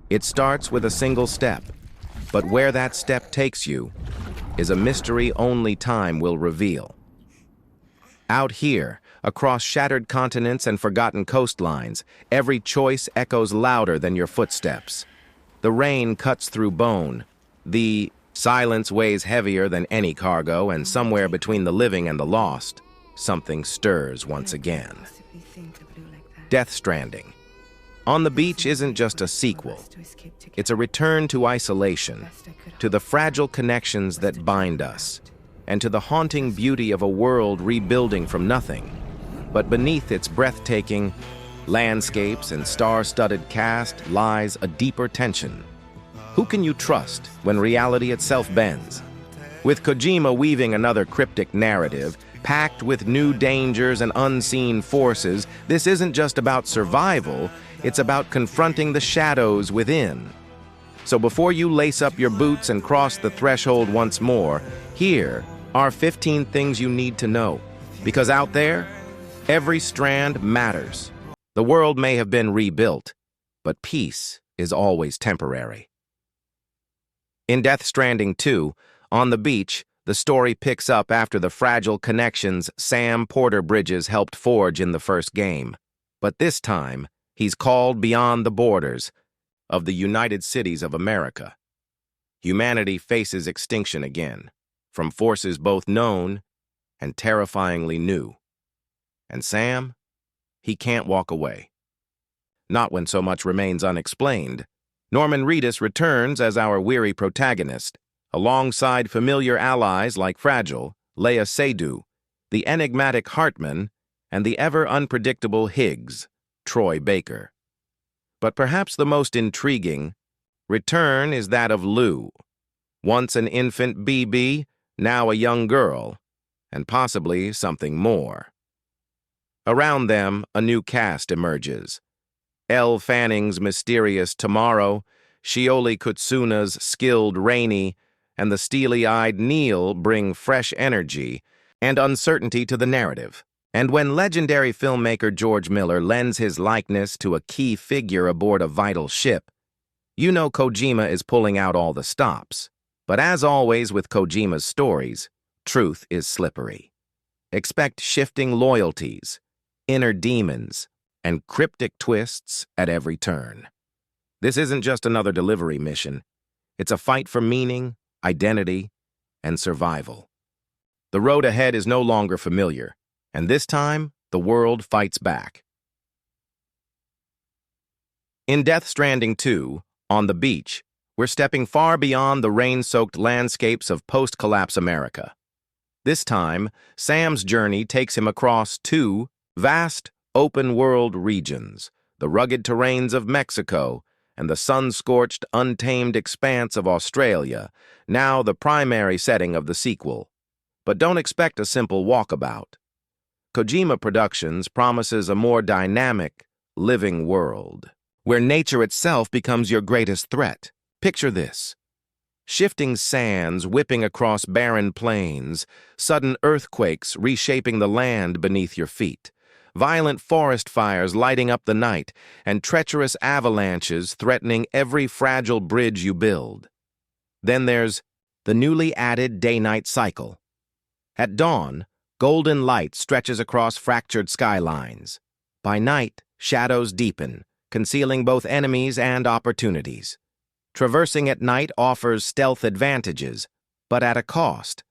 It starts with a single step, but where that step takes you is a mystery only time will reveal. Out here, across shattered continents and forgotten coastlines, every choice echoes louder than your footsteps. The rain cuts through bone. The silence weighs heavier than any cargo, and somewhere between the living and the lost, something stirs once again. Death Stranding. On the Beach isn't just a sequel. It's a return to isolation, to the fragile connections that bind us, and to the haunting beauty of a world rebuilding from nothing. But beneath its breathtaking landscapes and star-studded cast lies a deeper tension. Who can you trust when reality itself bends? With Kojima weaving another cryptic narrative, packed with new dangers and unseen forces, this isn't just about survival, it's about confronting the shadows within. So before you lace up your boots and cross the threshold once more, here are 15 things you need to know. Because out there, every strand matters. The world may have been rebuilt, but peace is always temporary. In Death Stranding 2, on the beach, the story picks up after the fragile connections Sam Porter Bridges helped forge in the first game. But this time, he's called beyond the borders of the United Cities of America. Humanity faces extinction again, from forces both known and terrifyingly new. And Sam, he can't walk away. Not when so much remains unexplained. Norman Reedus returns as our weary protagonist, alongside familiar allies like Fragile, Leia Seydoux, the enigmatic Hartman, and the ever-unpredictable Higgs, Troy Baker. But perhaps the most intriguing return is that of Lou, once an infant BB, now a young girl, and possibly something more. Around them, a new cast emerges. Elle Fanning's mysterious Tomorrow, Shioli Kutsuna's skilled Rainey, and the steely-eyed Neil bring fresh energy and uncertainty to the narrative. And when legendary filmmaker George Miller lends his likeness to a key figure aboard a vital ship, you know Kojima is pulling out all the stops. But as always with Kojima's stories, truth is slippery. Expect shifting loyalties, inner demons, and cryptic twists at every turn. This isn't just another delivery mission. It's a fight for meaning, identity, and survival. The road ahead is no longer familiar, and this time, the world fights back. In Death Stranding 2, on the beach, we're stepping far beyond the rain-soaked landscapes of post-collapse America. This time, Sam's journey takes him across two vast, open-world regions, the rugged terrains of Mexico and the sun-scorched, untamed expanse of Australia, now the primary setting of the sequel. But don't expect a simple walkabout. Kojima Productions promises a more dynamic, living world, where nature itself becomes your greatest threat. Picture this. Shifting sands whipping across barren plains, sudden earthquakes reshaping the land beneath your feet, violent forest fires lighting up the night, and treacherous avalanches threatening every fragile bridge you build. Then there's the newly added day-night cycle. At dawn, golden light stretches across fractured skylines. By night, shadows deepen, concealing both enemies and opportunities. Traversing at night offers stealth advantages, but at a cost.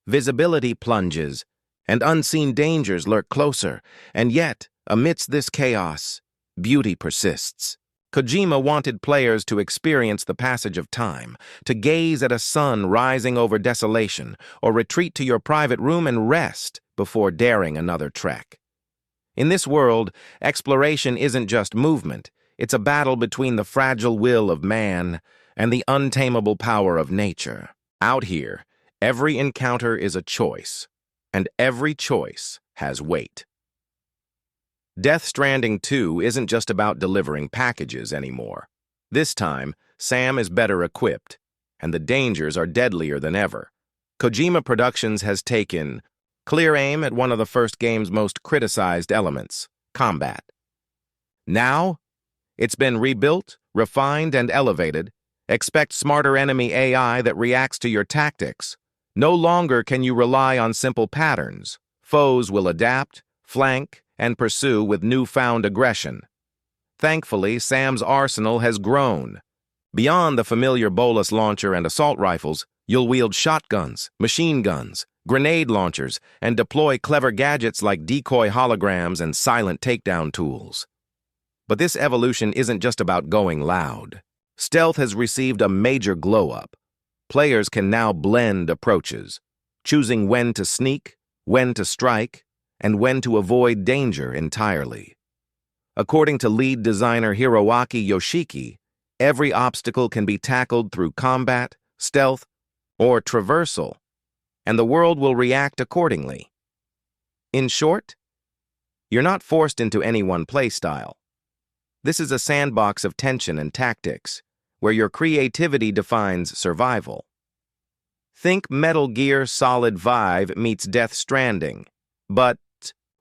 Visibility plunges, and unseen dangers lurk closer, and yet, amidst this chaos, beauty persists. Kojima wanted players to experience the passage of time, to gaze at a sun rising over desolation, or retreat to your private room and rest before daring another trek. In this world, exploration isn't just movement, it's a battle between the fragile will of man and the untamable power of nature. Out here, every encounter is a choice, and every choice has weight. Death Stranding 2 isn't just about delivering packages anymore. This time, Sam is better equipped, and the dangers are deadlier than ever. Kojima Productions has taken clear aim at one of the first game's most criticized elements, combat. Now, It's been rebuilt, refined, and elevated. Expect smarter enemy AI that reacts to your tactics. No longer can you rely on simple patterns. Foes will adapt, flank, and pursue with newfound aggression. Thankfully, Sam's arsenal has grown. Beyond the familiar bolus launcher and assault rifles, you'll wield shotguns, machine guns, grenade launchers, and deploy clever gadgets like decoy holograms and silent takedown tools. But this evolution isn't just about going loud. Stealth has received a major glow-up. Players can now blend approaches, choosing when to sneak, when to strike, and when to avoid danger entirely. According to lead designer Hiroaki Yoshiki, every obstacle can be tackled through combat, stealth, or traversal, and the world will react accordingly. In short, you're not forced into any one playstyle. This is a sandbox of tension and tactics, where your creativity defines survival. Think Metal Gear Solid 5 meets Death Stranding, but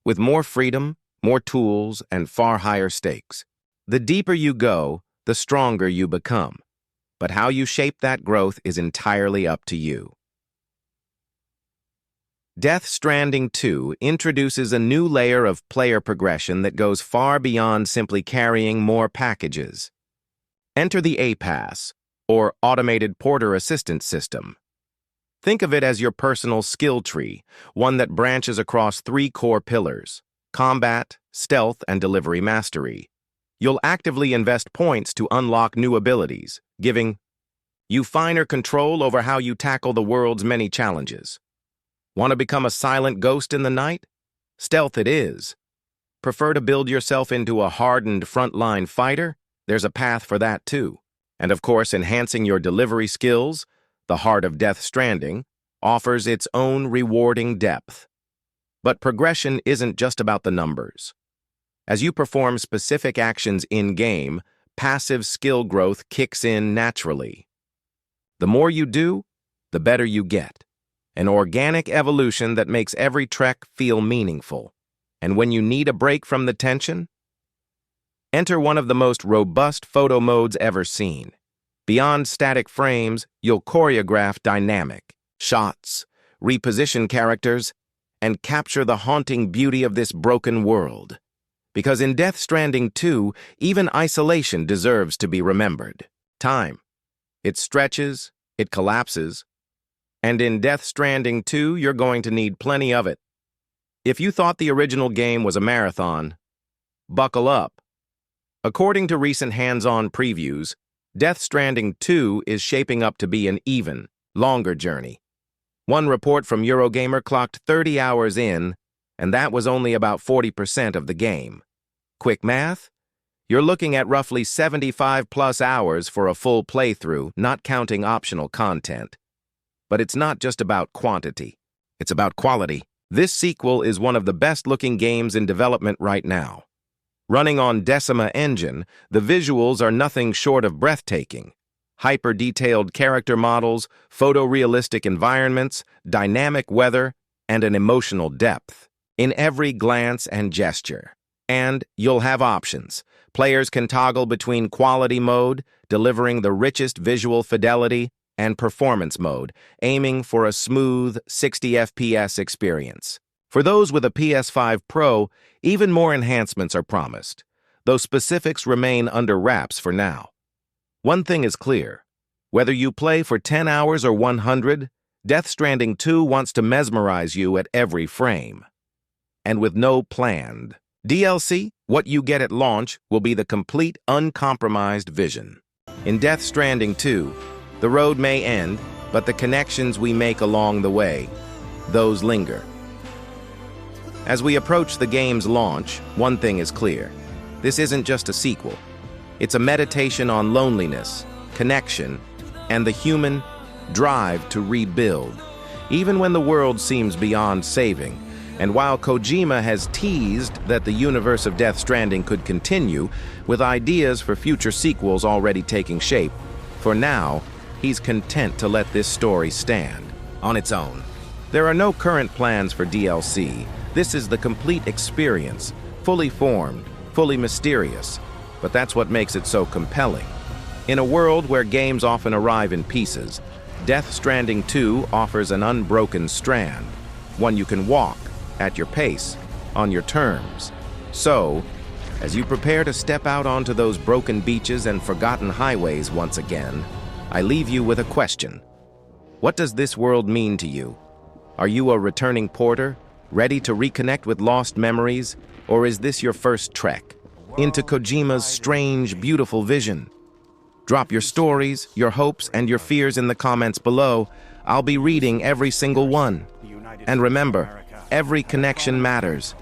with more freedom, more tools, and far higher stakes. The deeper you go, the stronger you become. But how you shape that growth is entirely up to you. Death Stranding 2 introduces a new layer of player progression that goes far beyond simply carrying more packages. Enter the APASS, or Automated Porter Assistance System. Think of it as your personal skill tree, one that branches across 3 core pillars: combat, stealth, and delivery mastery. You'll actively invest points to unlock new abilities, giving you finer control over how you tackle the world's many challenges. Want to become a silent ghost in the night? Stealth it is. Prefer to build yourself into a hardened frontline fighter? There's a path for that too. And of course, enhancing your delivery skills, the heart of Death Stranding, offers its own rewarding depth. But progression isn't just about the numbers. As you perform specific actions in-game, passive skill growth kicks in naturally. The more you do, the better you get. An organic evolution that makes every trek feel meaningful. And when you need a break from the tension, enter one of the most robust photo modes ever seen. Beyond static frames, you'll choreograph dynamic shots, reposition characters, and capture the haunting beauty of this broken world. Because in Death Stranding 2, even isolation deserves to be remembered. Time. It stretches, it collapses, and in Death Stranding 2, you're going to need plenty of it. If you thought the original game was a marathon, buckle up. According to recent hands-on previews, Death Stranding 2 is shaping up to be an even, longer journey. One report from Eurogamer clocked 30 hours in, and that was only about 40% of the game. Quick math? You're looking at roughly 75+ hours for a full playthrough, not counting optional content. But it's not just about quantity. It's about quality. This sequel is one of the best-looking games in development right now. Running on Decima Engine, the visuals are nothing short of breathtaking. Hyper-detailed character models, photorealistic environments, dynamic weather, and an emotional depth in every glance and gesture. And you'll have options. Players can toggle between quality mode, delivering the richest visual fidelity, and performance mode, aiming for a smooth 60 FPS experience. For those with a PS5 Pro, even more enhancements are promised, though specifics remain under wraps for now. One thing is clear. Whether you play for 10 hours or 100, Death Stranding 2 wants to mesmerize you at every frame. And with no planned DLC, what you get at launch will be the complete, uncompromised vision. In Death Stranding 2, the road may end, but the connections we make along the way, those linger. As we approach the game's launch, one thing is clear. This isn't just a sequel. It's a meditation on loneliness, connection, and the human drive to rebuild, even when the world seems beyond saving. And while Kojima has teased that the universe of Death Stranding could continue, with ideas for future sequels already taking shape, for now, he's content to let this story stand on its own. There are no current plans for DLC. This is the complete experience, fully formed, fully mysterious, but that's what makes it so compelling. In a world where games often arrive in pieces, Death Stranding 2 offers an unbroken strand, one you can walk, at your pace, on your terms. So, as you prepare to step out onto those broken beaches and forgotten highways once again, I leave you with a question. What does this world mean to you? Are you a returning porter, ready to reconnect with lost memories, or is this your first trek into Kojima's strange, beautiful vision? Drop your stories, your hopes, and your fears in the comments below. I'll be reading every single one. And remember, every connection matters.